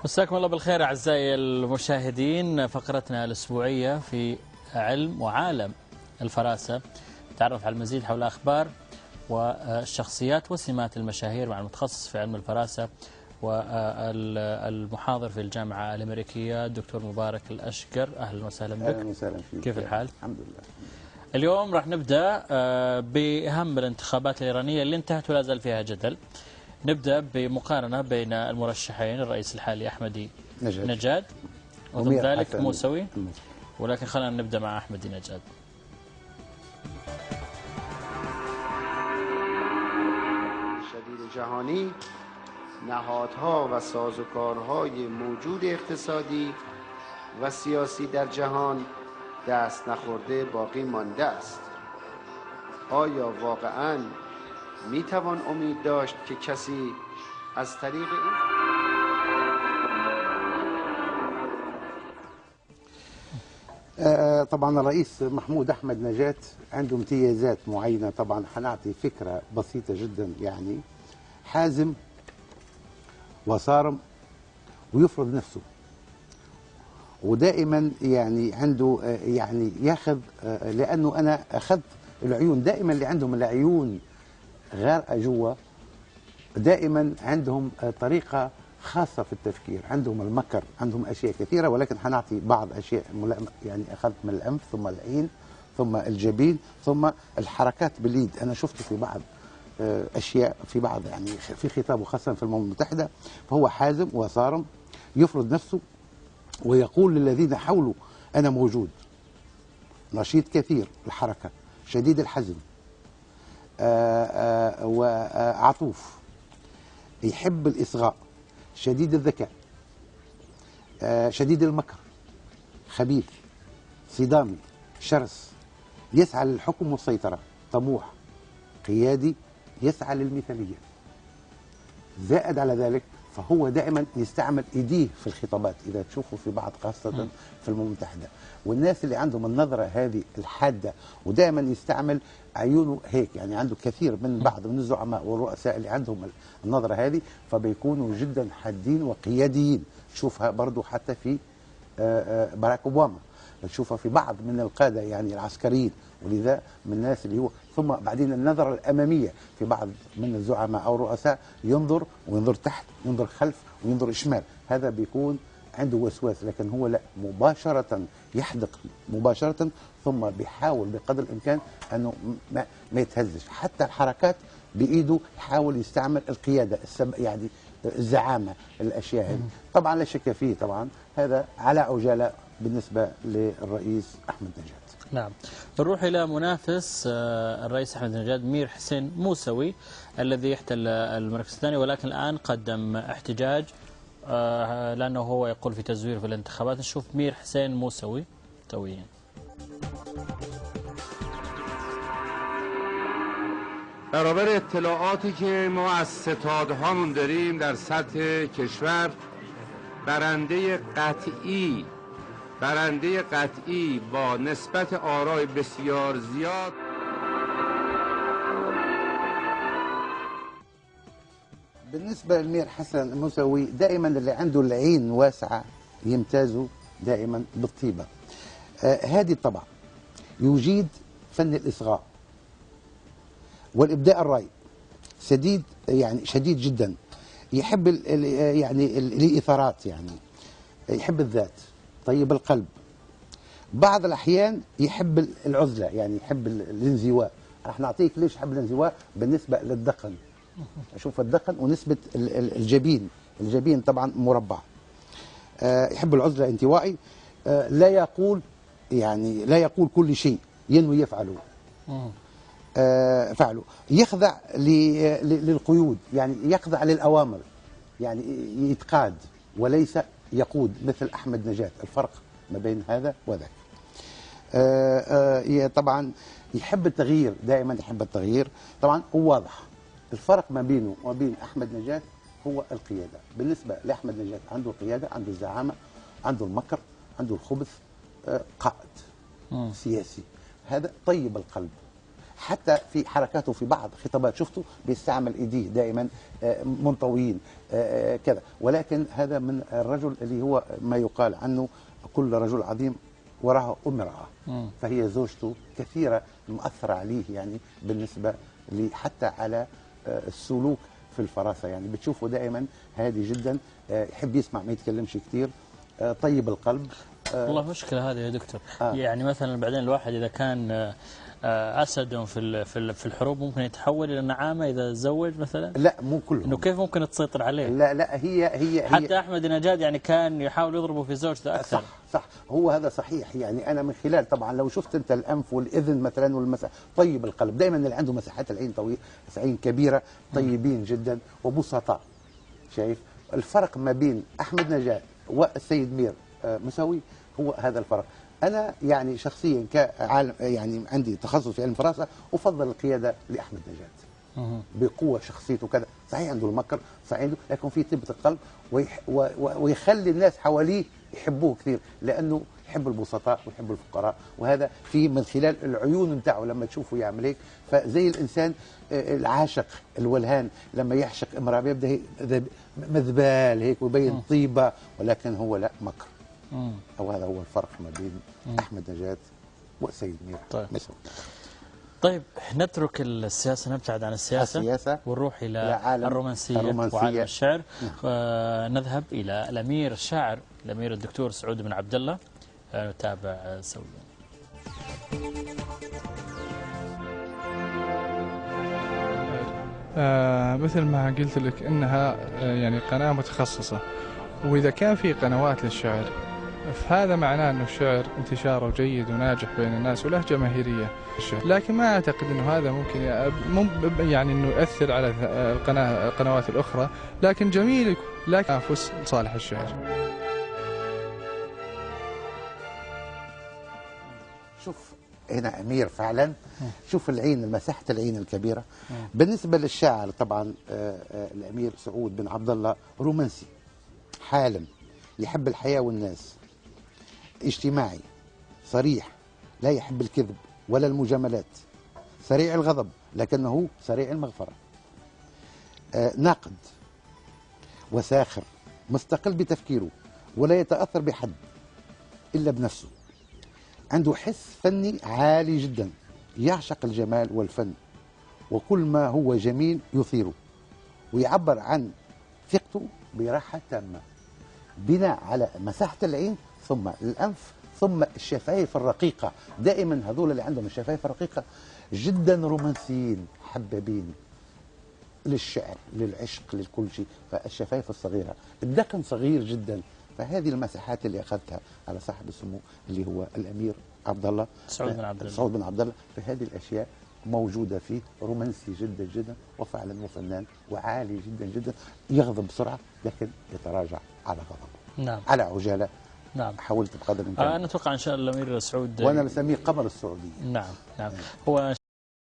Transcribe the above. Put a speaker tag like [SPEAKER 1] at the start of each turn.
[SPEAKER 1] مساكم الله بالخير أعزائي المشاهدين. فقرتنا الأسبوعية في علم وعالم الفراسة تعرف على المزيد حول أخبار والشخصيات وسمات المشاهير مع المتخصص في علم الفراسة والمحاضر في الجامعة الأمريكية الدكتور مبارك الأشقر. أهلا وسهلا بك.
[SPEAKER 2] أهلا وسهلا فيك.
[SPEAKER 1] كيف الحال؟
[SPEAKER 2] الحمد لله.
[SPEAKER 1] اليوم راح نبدأ بأهم الانتخابات الإيرانية اللي انتهت ولا زال فيها جدل. نبدأ بمقارنة بين المرشحين الرئيس الحالي أحمدي نجاد وضد ذلك موسوي، ولكن خلينا نبدأ مع أحمدي نجاد.
[SPEAKER 3] شدید جهانی نهادها و سازوکارهای موجود اقتصادی و سیاسی در جهان دست نخورده باقی مانده است. آیا واقعاً میتوان امید داشت که کسی از طریق این
[SPEAKER 2] طبعا الرئيس محمود أحمد نجاد عنده امتيازات معينة. طبعا حنعطي فكرة بسيطة جدا، يعني حازم وصارم ويفرض نفسه، ودائما يعني عنده يعني ياخذ، لأنه أنا أخذت العيون دائما اللي عندهم العيون غارقة جوا، دائما عندهم طريقة خاصة في التفكير، عندهم المكر، عندهم أشياء كثيرة، ولكن حنعطي بعض أشياء يعني أخذت من الأنف ثم العين ثم الجبين ثم الحركات باليد. أنا شفته في بعض أشياء في بعض يعني في خطابه خاصة في الأمم المتحدة. فهو حازم وصارم، يفرض نفسه ويقول للذين حوله أنا موجود. نشيط كثير الحركة، شديد الحزم، وعطوف، يحب الإصغاء، شديد الذكاء، شديد المكر، خبيث، صدامي، شرس، يسعى للحكم والسيطرة، طموح، قيادي، يسعى للمثالية. زائد على ذلك فهو دائما يستعمل ايديه في الخطابات، اذا تشوفوا في بعض خاصه في الامم المتحده، والناس اللي عندهم النظره هذه الحاده، ودائما يستعمل عيونه هيك، يعني عنده كثير من بعض من الزعماء والرؤساء اللي عندهم النظره هذه، فبيكونوا جدا حادين وقياديين. تشوفها برضو حتى في باراك اوباما، تشوفها في بعض من القاده يعني العسكريين، ولذا من الناس اللي هو. ثم بعدين النظره الاماميه في بعض من الزعماء او الرؤساء، ينظر وينظر تحت وينظر خلف وينظر شمال، هذا بيكون عنده وسواس. لكن هو لا، مباشره يحدق مباشره، ثم بيحاول بقدر الامكان انه ما يتهزش. حتى الحركات بايده يحاول يستعمل القياده، يعني الزعامه، الاشياء هذه. طبعا لا شك فيه، طبعا هذا على عجاله بالنسبه للرئيس احمد نجاد.
[SPEAKER 1] نعم، نروح إلى منافس الرئيس أحمد نجاد مير حسين موسوي الذي يحتل المركز الثاني، ولكن الآن قدم احتجاج لأنه هو يقول في تزوير في الانتخابات. نشوف مير حسين موسوی تویین.
[SPEAKER 4] برابر اطلاعاتی که ما از ستادهامون داریم در سطح کشور، برنده قطعی با نسبت آرای بسیار زیاد.
[SPEAKER 2] بالنسبة لمير حسن موسوي، دائما اللي عنده العين واسعة يمتازوا دائما بالطيبة. هذه طبعا يجيد فن الإصغاء والإبداء الرأي، شديد جدا. يحب يعني الإثارات، يعني يحب الذات، طيب القلب. بعض الأحيان يحب العزلة، يعني يحب الانزواء. راح نعطيك ليش يحب الانزواء بالنسبة للدقن. أشوف الدقن ونسبة الجبين طبعا مربع. يحب العزلة، انطوائي، لا يقول كل شيء ينوي يفعله. فعله يخضع للقيود، يعني يخضع للأوامر، يعني يتقاد وليس يقود مثل أحمد نجاد. الفرق ما بين هذا وذاك. طبعا يحب التغيير، دائما يحب التغيير. طبعا هو واضح الفرق ما بينه وبين أحمد نجاد هو القيادة. بالنسبة لأحمد نجاد عنده القيادة، عنده الزعامة، عنده المكر، عنده الخبث، قائد سياسي. هذا طيب القلب، حتى في حركاته في بعض خطابات شفته بيستعمل ايديه دائما منطويين كذا. ولكن هذا من الرجل اللي هو ما يقال عنه كل رجل عظيم وراءه امرأة، فهي زوجته كثيرة مؤثرة عليه يعني بالنسبة حتى على السلوك في الفراسة، يعني بتشوفه دائما هادي جدا، يحب يسمع ما يتكلمش كثير، طيب القلب.
[SPEAKER 1] والله مشكلة هذه يا دكتور. يعني مثلا بعدين الواحد إذا كان أسد في الحروب ممكن يتحول إلى نعامة إذا تزوج مثلا.
[SPEAKER 2] لا مو كلهم.
[SPEAKER 1] إنه كيف ممكن تسيطر عليه؟
[SPEAKER 2] لا هي
[SPEAKER 1] حتى أحمد نجاد يعني كان يحاول يضربه في زوجته أكثر.
[SPEAKER 2] صح هو هذا صحيح. يعني أنا من خلال طبعا لو شفت أنت الأنف والإذن مثلا والمساحة، طيب القلب دائما اللي عنده مساحات العين طويلة، عين كبيرة، طيبين جدا وبسطاء. شايف الفرق ما بين أحمد نجاد والسيد مير مساوي، هو هذا الفرق. أنا يعني شخصيا كعالم يعني عندي تخصص في علم الفراسة، أفضل القيادة لأحمد نجاد بقوة شخصيته كذا. صحيح عنده المكر، صحيح عنده، لكن في طيبة القلب ويخلي الناس حواليه يحبوه كثير، لأنه يحب البسطاء ويحب الفقراء، وهذا في من خلال العيون بتاعه لما تشوفه يعمل هيك. فزي الإنسان العاشق الولهان لما يعشق امرأة بيبدأ مذبال هيك ويبين طيبة، ولكن هو لا مكر. أو هذا هو الفرق ما بين أحمد نجاد والسيد مير.
[SPEAKER 1] طيب نترك السياسة، نبتعد عن السياسة ونروح إلى الرومانسية وعالم الشعر. نذهب إلى الأمير الشاعر الأمير الدكتور سعود بن عبد الله، نتابع سويا.
[SPEAKER 5] مثل ما قلت لك إنها يعني قناة متخصصة، وإذا كان في قنوات للشعر فهذا معناه أنه الشعر انتشاره جيد وناجح بين الناس وله جماهيرية في الشعر. لكن ما أعتقد أنه هذا ممكن يعني أنه يؤثر على القنوات الأخرى، لكن جميل لكن أنفس صالح الشعر.
[SPEAKER 2] شوف هنا أمير فعلا، شوف العين، مساحة العين الكبيرة. بالنسبة للشاعر طبعا الأمير سعود بن عبد الله رومانسي حالم، يحب الحياة والناس، اجتماعي صريح، لا يحب الكذب ولا المجاملات، سريع الغضب لكنه سريع المغفرة، ناقد وساخر، مستقل بتفكيره ولا يتأثر بحد إلا بنفسه، عنده حس فني عالي جدا، يعشق الجمال والفن وكل ما هو جميل يثيره، ويعبر عن ثقته براحة تامة بناء على مساحة العين ثم الأنف ثم الشفايف الرقيقة. دائما هذول اللي عندهم الشفايف الرقيقة جدا رومانسيين، حبابين للشعر للعشق للكل شيء. فالشفايف الصغيرة، الدقن صغير جدا. فهذه المساحات اللي أخذتها على صاحب السمو اللي هو الأمير عبد الله
[SPEAKER 1] سعود بن عبد الله.
[SPEAKER 2] سعود بن عبد الله. فهذه الأشياء موجودة فيه، رومانسي جدا جدا وفعلا وفنان وعالي جدا جدا، يغضب بسرعة لكن يتراجع على غضبه.
[SPEAKER 1] نعم.
[SPEAKER 2] على عجالة.
[SPEAKER 1] نعم.
[SPEAKER 2] حاولت بقدر الإمكان.
[SPEAKER 1] أنا أتوقع إن شاء الله الأمير سعود،
[SPEAKER 2] وأنا بسميه قمر السعودية.
[SPEAKER 1] نعم هو